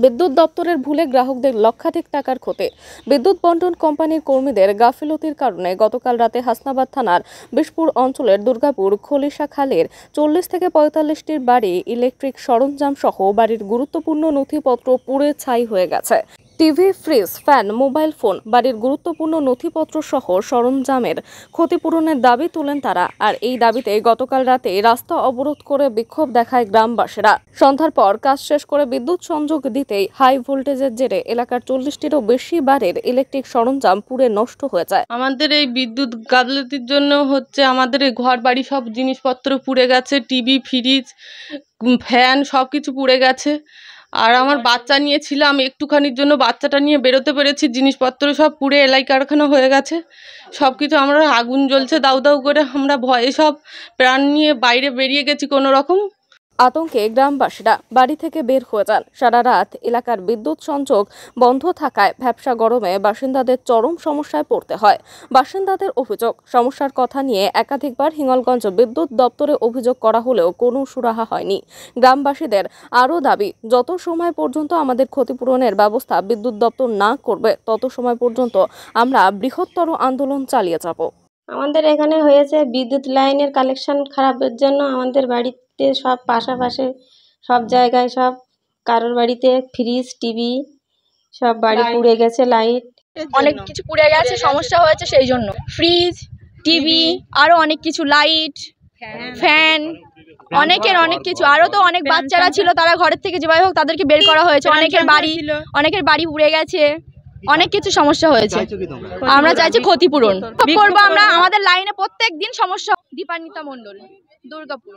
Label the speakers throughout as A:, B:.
A: বিদ্যুৎ দপ্তরের ভুলে গ্রাহকদের লক্ষাধিক টাকার ক্ষতি। বিদ্যুৎ বন্টন কোম্পানির কর্মীদের গাফিলতির কারণে গতকাল রাতে হাসনাবাদ থানার বিশপুর অঞ্চলের দুর্গাপুর খলিশা খালের 40 থেকে 45টির বাড়ি ইলেকট্রিক সরঞ্জাম সহ বাড়ির গুরুত্বপূর্ণ নথিপত্র পুড়ে ছাই হয়ে গেছে। TV, fridge, fan, mobile phone, বাড়ির গুরুত্বপূর্ণ নথিপত্র সহ সরঞ্জামের ক্ষতিপূরণের দাবি তোলেন তারা। আর এই দাবিতে গতকাল রাতে রাস্তা অবরোধ করে বিক্ষোভ দেখায় গ্রামবাসীরা। সন্ধ্যার পর কাজ শেষ করে বিদ্যুৎ সংযোগ দিতেই হাই ভোল্টেজের জেরে এলাকার 40টিরও বেশি বাড়ির ইলেকট্রিক সরঞ্জাম পুড়ে নষ্ট হয়ে যায়।
B: আমাদের এই বিদ্যুৎ গাফিলতির জন্য আমাদের এই ঘর বাড়ি সব জিনিসপত্র পুড়ে গেছে, টিভি, ফ্রিজ, ফ্যান সবকিছু পুড়ে গেছে। আর আমার বাচ্চা নিয়েছিলাম, একটুখানির জন্য বাচ্চাটা নিয়ে বেরোতে পেরেছি, জিনিসপত্র সব পুড়ে এলাই কারখানা হয়ে গেছে। সব কিছু আমরা আগুন জ্বলছে দাউ দাউ করে, আমরা ভয়ে সব প্রাণ নিয়ে বাইরে বেরিয়ে গেছি কোনো রকম।
A: আতঙ্কে গ্রামবাসীরা বাড়ি থেকে বের হয়ে যান। সারা রাত এলাকার বিদ্যুৎ সংযোগ বন্ধ থাকায় ভ্যাপসা গরমে বাসিন্দাদের চরম সমস্যায় পড়তে হয়। বাসিন্দাদের অভিযোগ, সমস্যার কথা নিয়ে একাধিকবার হিঙ্গলগঞ্জ বিদ্যুৎ দপ্তরে অভিযোগ করা হলেও কোনো সুরাহা হয়নি। গ্রামবাসীদের আরও দাবি, যত সময় পর্যন্ত আমাদের ক্ষতিপূরণের ব্যবস্থা বিদ্যুৎ দপ্তর না করবে তত সময় পর্যন্ত আমরা বৃহত্তর আন্দোলন চালিয়ে যাব।
C: আমাদের এখানে হয়েছে বিদ্যুৎ লাইনের কালেকশন খারাপের জন্য আমাদের বাড়িতে সব পাশাপাশি সব জায়গায় সব কারোর বাড়িতে ফ্রিজ, টিভি সব বাড়ি পুড়ে গেছে, লাইট
D: অনেক কিছু পুড়ে গেছে, সমস্যা হয়েছে সেই জন্য। ফ্রিজ, টিভি, আরো অনেক কিছু, লাইট, ফ্যান, অনেক কিছু। আরো তো অনেক বাচ্চারা ছিল, তারা ঘরের থেকে যেভাবে হোক তাদেরকে বের করা হয়েছে। অনেকের বাড়ি পুড়ে গেছে, অনেক কিছু সমস্যা হয়েছে। আমরা চাইছি ক্ষতিপূরণ করবো আমরা। আমাদের লাইনে প্রত্যেক দিন সমস্যা। দীপান্বিতা মণ্ডল, দুর্গাপুর।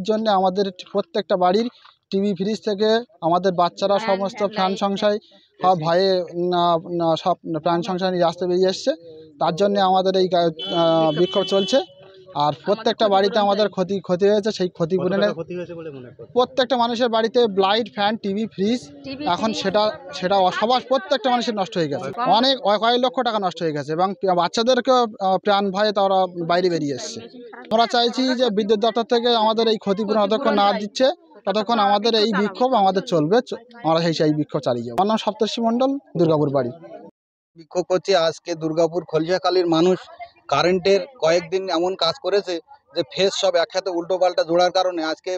E: জন্য আমাদের প্রত্যেকটা বাড়ির টিভি, ফ্রিজ থেকে আমাদের বাচ্চারা সমস্ত প্রাণ সংশয় ভয়ে সব প্রাণ সংশয় নিয়ে রাস্তায় বেরিয়ে এসছে। তার জন্য আমাদের এই বিক্ষোভ চলছে। আর প্রত্যেকটা বাড়িতে আমাদের ক্ষতি হয়েছে। সেই ক্ষতিপূরণে প্রত্যেকটা মানুষের বাড়িতে লাইট, ফ্যান, টিভি, ফ্রিজ এখন সেটা সবার প্রত্যেকটা মানুষের নষ্ট হয়ে গেছে। অনেক কয়েক লক্ষ টাকা নষ্ট হয়ে গেছে এবং বাচ্চাদেরকেও প্রাণ ভয়ে তারা বাইরে বেরিয়ে এসছে। আমরা চাইছি যে বিদ্যুৎ দপ্তর থেকে আমাদের এই ক্ষতিপূরণ যতক্ষণ না দিচ্ছে ততক্ষণ আমাদের এই বিক্ষোভ আমাদের চলবে। আমরা সেই বিক্ষোভ চালিয়ে যাবো। আমার নাম সপ্তর্ষি মণ্ডল, দুর্গাপুর বাড়ি।
F: বিক্ষোভ করছি আজকে দুর্গাপুর খলিশাখালীর মানুষ কারেন্টের কয়েকদিন এমন কাজ করেছে যে ফেস সব একসাথে উল্টো পাল্টা জোড়ার কারণে আজকে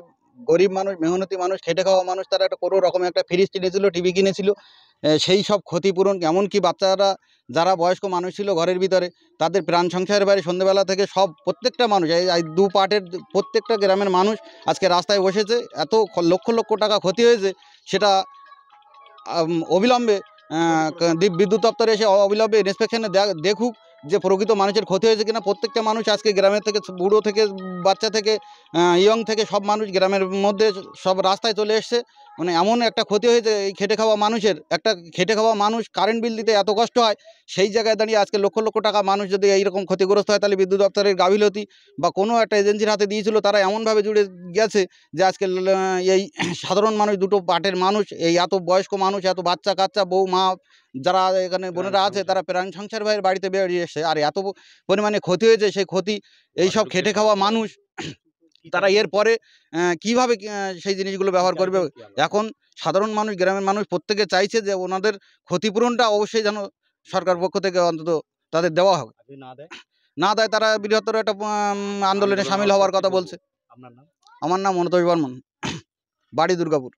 F: গরিব মানুষ, মেহনতি মানুষ, খেটে খাওয়া মানুষ, তারা একটা কোনো রকম একটা ফ্রিজ কিনেছিল, টিভি কিনেছিল, সেই সব ক্ষতিপূরণ, এমনকি বাচ্চারা যারা বয়স্ক মানুষ ছিল ঘরের ভিতরে তাদের প্রাণ সংশয়ের বাইরে সন্ধ্যেবেলা থেকে সব প্রত্যেকটা মানুষ এই দু পার্টের প্রত্যেকটা গ্রামের মানুষ আজকে রাস্তায় বসেছে। এত লক্ষ লক্ষ টাকা ক্ষতি হয়েছে, সেটা অবিলম্বে বিদ্যুৎ দপ্তরে এসে অবিলম্বে ইন্সপেকশনে দেখুক যে প্রকৃত মানুষের ক্ষতি হয়েছে কিনা। প্রত্যেকটা মানুষ আজকে গ্রামের থেকে, বুড়ো থেকে বাচ্চা থেকে ইয়ং থেকে সব মানুষ গ্রামের মধ্যে সব রাস্তায় চলে এসছে। মানে এমন একটা ক্ষতি হয়েছে এই খেটে খাওয়া মানুষের। একটা খেটে খাওয়া মানুষ কারেন্ট বিল দিতে এত কষ্ট হয়, সেই জায়গায় দাঁড়িয়ে আজকে লক্ষ লক্ষ টাকা মানুষ যদি এইরকম ক্ষতিগ্রস্ত হয়, তাহলে বিদ্যুৎ দপ্তরের গাফিলতি বা কোনো একটা এজেন্সির হাতে দিয়েছিল, তারা এমনভাবে জুড়ে গেছে যে আজকে এই সাধারণ মানুষ, দুটো পার্টের মানুষ, এই এত বয়স্ক মানুষ, এত বাচ্চা কাচ্চা, বউ মা যারা এখানে বোনেরা আছে, তারা প্রাণ সংসার ভাইয়ের বাড়িতে বেরিয়ে এসছে। আর এত পরিমাণে ক্ষতি হয়েছে, সেই ক্ষতি এইসব খেটে খাওয়া মানুষ তারা এর পরে কীভাবে সেই জিনিসগুলো ব্যবহার করবে। এখন সাধারণ মানুষ, গ্রামের মানুষ প্রত্যেকে চাইছে যে ওনাদের ক্ষতিপূরণটা অবশ্যই যেন সরকার পক্ষ থেকে অন্তত তাদের দেওয়া হবে। না দেয় তারা বৃহত্তর একটা আন্দোলনে সামিল হওয়ার কথা বলছে। আমার নাম মনোতোষ বর্মন, বাড়ি দুর্গাপুর।